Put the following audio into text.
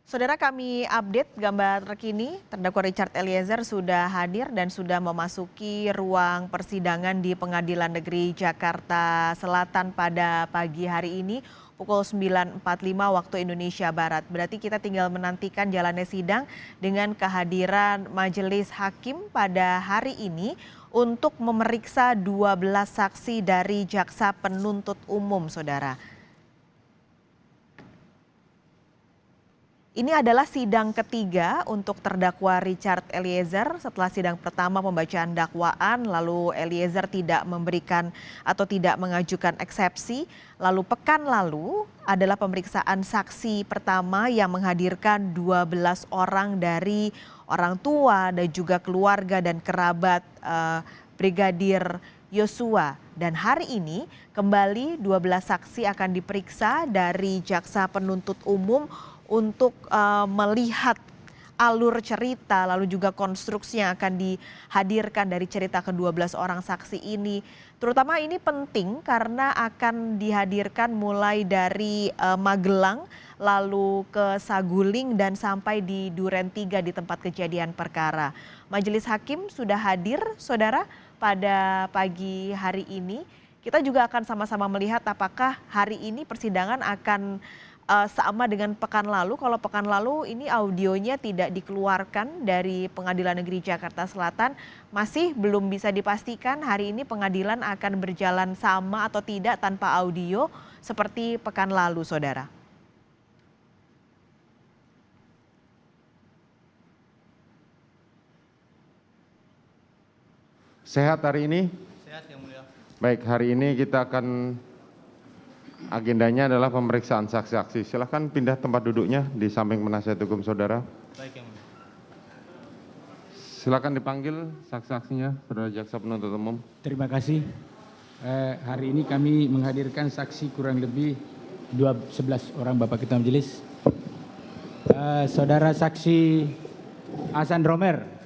Saudara, kami update gambar terkini, terdakwa Richard Eliezer sudah hadir dan sudah memasuki ruang persidangan di Pengadilan Negeri Jakarta Selatan pada pagi hari ini pukul 9.45 waktu Indonesia Barat. Berarti kita tinggal menantikan jalannya sidang dengan kehadiran majelis hakim pada hari ini untuk memeriksa 12 saksi dari jaksa penuntut umum, saudara. Ini adalah sidang ketiga untuk terdakwa Richard Eliezer setelah sidang pertama pembacaan dakwaan, lalu Eliezer tidak memberikan atau tidak mengajukan eksepsi. Lalu pekan lalu adalah pemeriksaan saksi pertama yang menghadirkan 12 orang dari orang tua dan juga keluarga dan kerabat Brigadir Yosua. Dan hari ini kembali 12 saksi akan diperiksa dari jaksa penuntut umum untuk melihat alur cerita lalu juga konstruksi yang akan dihadirkan dari cerita ke-12 orang saksi ini. Terutama ini penting karena akan dihadirkan mulai dari Magelang lalu ke Saguling dan sampai di Duren 3 di tempat kejadian perkara. Majelis hakim sudah hadir, saudara, pada pagi hari ini. Kita juga akan sama-sama melihat apakah hari ini persidangan akan sama dengan pekan lalu. Kalau pekan lalu ini audionya tidak dikeluarkan dari Pengadilan Negeri Jakarta Selatan, masih belum bisa dipastikan hari ini pengadilan akan berjalan sama atau tidak tanpa audio seperti pekan lalu, saudara. Sehat hari ini? Sehat, Yang Mulia. Baik, hari ini kita akan agendanya adalah pemeriksaan saksi-saksi. Silahkan pindah tempat duduknya di samping penasihat hukum saudara. Baik, Yang Mulia. Silakan dipanggil saksi-saksinya, saudara jaksa penuntut umum. Terima kasih. Hari ini kami menghadirkan saksi kurang lebih 11 orang Bapak Ketua Majelis. Saudara saksi Hasan Romer.